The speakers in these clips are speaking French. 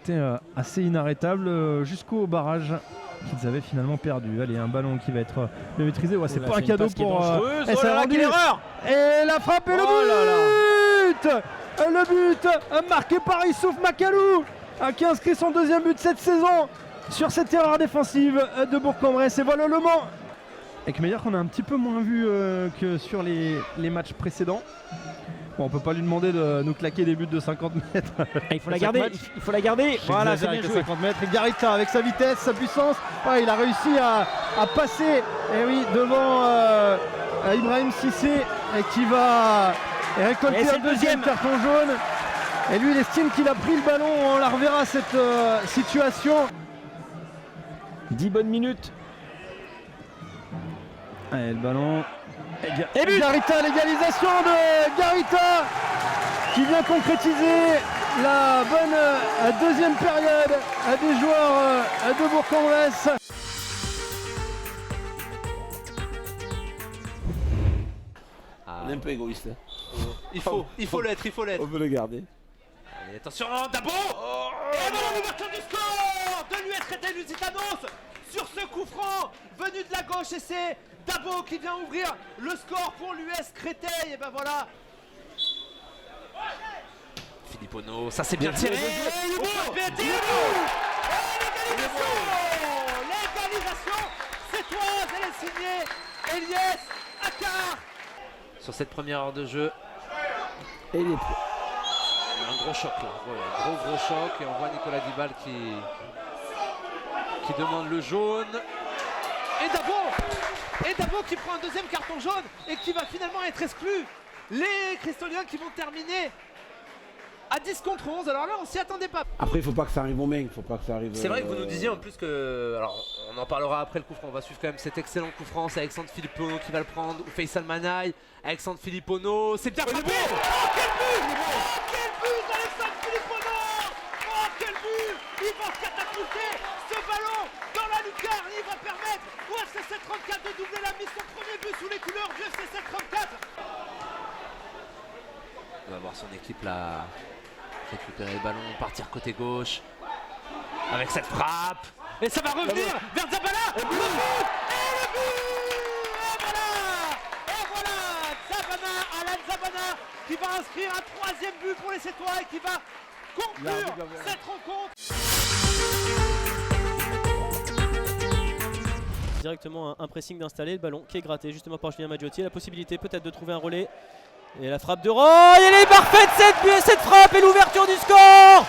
été assez inarrêtable jusqu'au barrage qu'ils avaient finalement perdu. Allez, un ballon qui va être bien maîtrisé. Ouais, c'est pas un cadeau pour... Et ça a rendu l'erreur. Et la frappe et le but. Le but marqué par Issouf Makalou, qui inscrit son deuxième but cette saison sur cette erreur défensive de Bourg-en-Bresse. Et voilà le Mans. Avec Meyer qu'on a un petit peu moins vu que sur les matchs précédents. Bon, on peut pas lui demander de nous claquer des buts de 50 mètres. Il faut la garder, il faut la garder. Voilà, c'est bien joué. 50 mètres. Et Garita avec sa vitesse, sa puissance, ouais, il a réussi à passer devant Ibrahim Cissé qui va récolter un deuxième carton jaune. Et lui, il estime qu'il a pris le ballon. On la reverra cette situation. 10 bonnes minutes. Allez, le ballon. Et but. Garita, l'égalisation de Garita qui vient concrétiser la bonne deuxième période des joueurs de Bourg-en-Bresse. On est un peu égoïste. Il faut l'être, il faut l'être. On veut le garder. Allez, attention, Dabo. Et voilà l'ouverture du score de l'US Créteil Lusitanos sur ce coup franc venu de la gauche, et c'est Dabo qui vient ouvrir le score pour l'US Créteil. Et ben voilà. Philippe Ono, ça c'est bien tiré. L'égalisation sétoise, elle est signée Eliès Akar. Sur cette première heure de jeu. Et il est Un gros choc là, ouais, gros choc, et on voit Nicolas Dibal qui demande le jaune. Et Dabo qui prend un deuxième carton jaune et qui va finalement être exclu. Les Cristoliens qui vont terminer à 10 contre 11, alors là on s'y attendait pas. Après il faut pas que ça arrive aux mains, faut pas que ça arrive... C'est vrai que vous nous disiez en plus que, alors on en parlera après le coup franc, on va suivre quand même cet excellent coup franc, c'est Alexandre Philippono qui va le prendre, ou Faisal Manaï, Alexandre Philippono, c'est bien frappé. Oh quel but! Oh quel but d'Alexandre Philippono! Oh quel but! Il va catapulter ce ballon dans la lucarne, il va permettre au FC 734 de doubler la mise, son premier but sous les couleurs du FC 734. Il va voir son équipe là récupérer le ballon, partir côté gauche avec cette frappe, et ça va revenir vers Zabala. Et le but! Et le but! Et voilà Zabana, Alan Zabana qui va inscrire un troisième but pour les Sétois et qui va conclure cette rencontre. Directement un pressing d'installer, le ballon qui est gratté justement par Julien Maggiotti, la possibilité peut-être de trouver un relais. Et la frappe de Roy, elle est parfaite cette frappe, et l'ouverture du score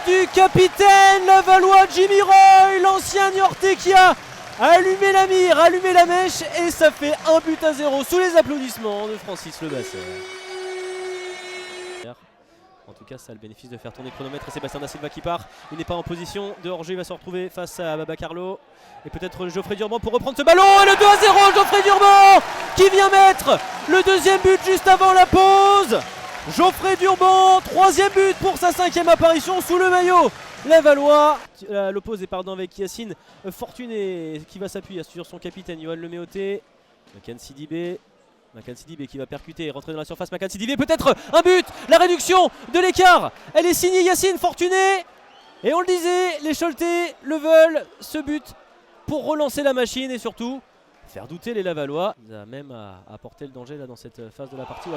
du capitaine lavallois Jimmy Roy, l'ancien Niortais qui a allumé la mire, allumé la mèche, et ça fait 1-0 sous les applaudissements de Francis Lebasser. En tout cas, ça a le bénéfice de faire tourner le chronomètre, et Sébastien Da Silva qui part. Il n'est pas en position de hors-jeu, il va se retrouver face à Baba Carlo. Et peut-être Geoffrey Durban pour reprendre ce ballon. Et le 2-0, Geoffrey Durban qui vient mettre le deuxième but juste avant la pause. Geoffrey Durban, troisième but pour sa 5e apparition sous le maillot lavallois. L'opposé avec Yacine Fortuné qui va s'appuyer sur son capitaine Yohan Leméoté. Makan Sidibé. Makan Sidibé qui va percuter, rentrer dans la surface. Makan Sidibé, peut-être un but. La réduction de l'écart, elle est signée Yacine Fortuné. Et on le disait, les Choletais le veulent, ce but, pour relancer la machine et surtout faire douter les Lavallois. Il a même apporté le danger là dans cette phase de la partie.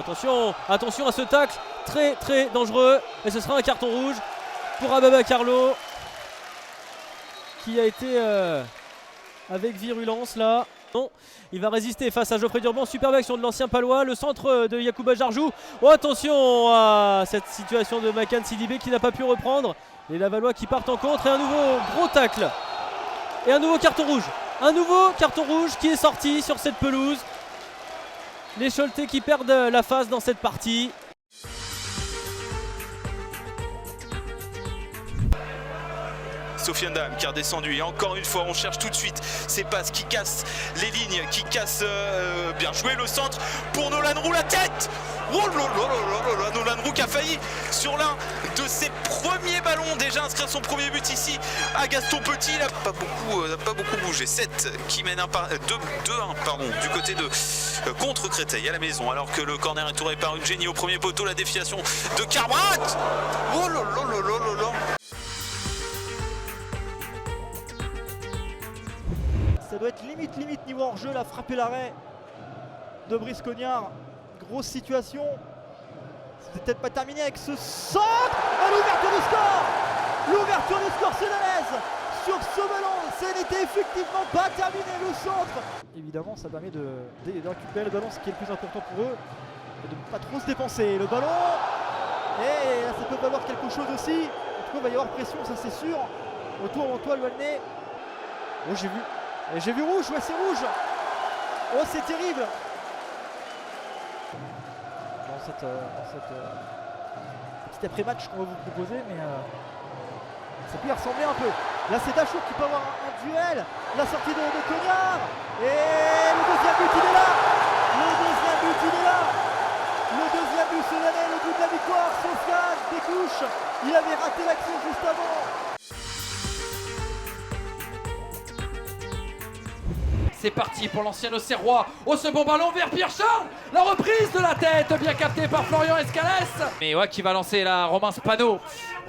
Attention à ce tacle très dangereux. Et ce sera un carton rouge pour Ababa Carlo qui a été avec virulence là. Non, il va résister face à Geoffrey Durban. Superbe action de l'ancien Palois. Le centre de Yacouba Jarjou. Oh, attention à cette situation de Makan Sidibé qui n'a pas pu reprendre. Les Lavallois qui partent en contre, et un nouveau gros tacle. Et un nouveau carton rouge. Un nouveau carton rouge qui est sorti sur cette pelouse. Les Choletais qui perdent la face dans cette partie. Sofiane Dam qui est redescendu, et encore une fois on cherche tout de suite ces passes qui cassent les lignes, qui cassent bien joué le centre pour Nolan Roux, la tête. Oh là là là là, Nolan Roux qui a failli sur l'un de ses premiers ballons déjà inscrire son premier but ici à Gaston Petit. Il n'a pas beaucoup bougé. 7 qui mène 2-1 du côté de contre Créteil à la maison, alors que le corner est touré par une génie au premier poteau. La défiation de Carbrat. Oh là là là là là là. ça doit être limite niveau hors-jeu, la frapper l'arrêt de Brice Cognard. Grosse situation. C'est peut-être pas terminé avec ce centre. Ah, l'ouverture du score. L'ouverture du score sénégalaise sur ce ballon. Ça n'était effectivement pas terminé, le centre. Évidemment, ça permet de récupérer le ballon, ce qui est le plus important pour eux, et de ne pas trop se dépenser. Le ballon, et là, ça peut valoir quelque chose aussi. En tout cas, il va y avoir pression, ça c'est sûr. Autour d'Antoine Loalnet. Oh, j'ai vu. Et j'ai vu rouge, ouais, c'est rouge. Oh, c'est terrible. Dans cette petite après-match qu'on va vous proposer, mais ça peut y ressembler un peu. Là, c'est Dachour qui peut avoir un duel. La sortie de Cognard. Et le deuxième but, il est là. Le deuxième but, il est là. Le deuxième but, c'est l'année, le but de la victoire. Sofiane Découche. Il avait raté l'action juste avant. C'est parti pour l'ancien Auxerrois. Oh, ce bon ballon vers Pierre-Charles. La reprise de la tête, bien captée par Florian Escalès. Mais ouais, qui va lancer là, Romain Spano.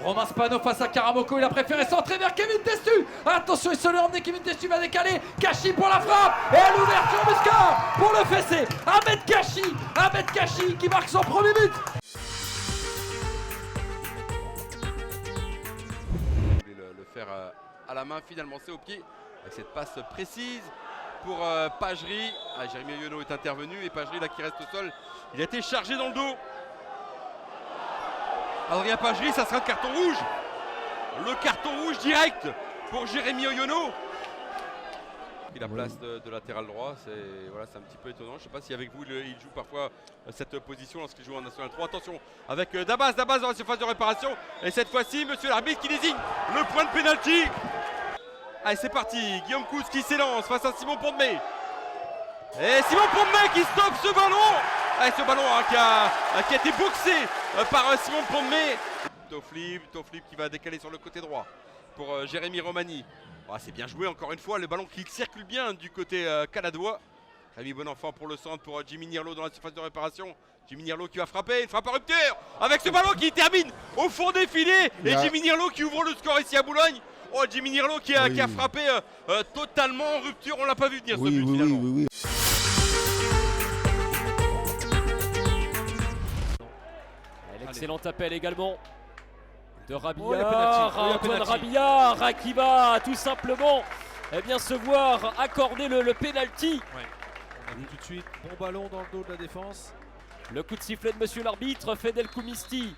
Romain Spano face à Karamoko. Il a préféré centrer vers Kevin Testu. Attention, il se l'est emmené. Kevin Testu va décaler. Kachi pour la frappe. Et l'ouverture du score pour le fessé. Ahmed Kachi qui marque son premier but. Le faire à la main, finalement c'est au pied. Avec cette passe précise pour Pagerie. Jérémy Oyonnax est intervenu et Pagerie là qui reste au sol. Il a été chargé dans le dos. Adrien Pagerie, ça sera le carton rouge. Le carton rouge direct pour Jérémy Oyonnax. Et la place de latéral droit, c'est voilà, un petit peu étonnant. Je ne sais pas si avec vous il joue parfois cette position lorsqu'il joue en National 3. Attention avec Dabas dans la surface de réparation. Et cette fois-ci, monsieur l'arbitre qui désigne le point de pénalty. Allez, c'est parti. Guillaume Cousse qui s'élance face à Simon Pondemé. Et Simon Pondemé qui stoppe ce ballon. Allez, ce ballon qui a été boxé par Simon Pondemé. Toflip qui va décaler sur le côté droit pour Jérémy Romani. C'est bien joué encore une fois. Le ballon qui circule bien du côté canadois. Rémi Bonenfant pour le centre pour Jimmy Nirlo dans la surface de réparation. Jimmy Nirlo qui va frapper, il frappe en rupture avec ce ballon qui termine au fond des filets. Et Jimmy Nirlo qui ouvre le score ici à Boulogne. Oh, Jimmy Nirlo qui a frappé totalement en rupture. On l'a pas vu venir ce but finalement. L'excellent appel également de Rabillard. Antoine Rabillard qui va tout simplement se voir accorder le penalty. On a vu tout de suite, bon ballon dans le dos de la défense. Le coup de sifflet de monsieur l'arbitre, Fedel Koumisti.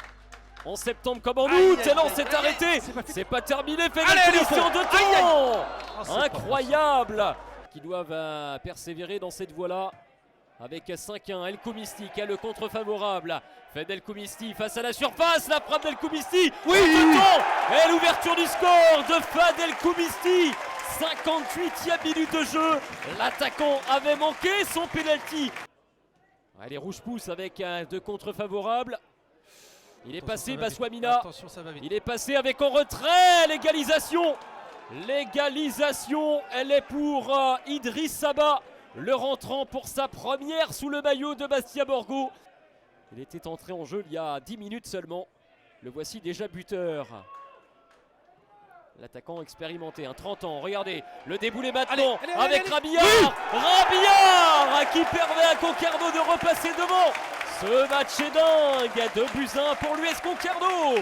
En septembre comme en août, et non, c'est arrêté. C'est pas terminé, Fedel Koumisti en 2 temps. Incroyable. Qui doivent persévérer dans cette voie-là. Avec 5-1, El Koumisti qui a le contre favorable. Fedel Koumisti face à la surface, la frappe d'El Koumisti. Oui. Et l'ouverture du score de Fedel Koumisti. 58e minute de jeu. L'attaquant avait manqué son penalty. Les rouges poussent avec 2 contre favorables. Il est passé Baswamina. Il est passé avec en retrait l'égalisation. L'égalisation, elle est pour Idriss Saba. Le rentrant pour sa première sous le maillot de Bastia Borgo. Il était entré en jeu il y a 10 minutes seulement. Le voici déjà buteur. L'attaquant expérimenté, 30 ans. Regardez, le déboulé maintenant avec Rabillard. Rabillard qui permet à Concarneau de repasser devant. Ce match est dingue. 2-1 pour l'US Concarneau.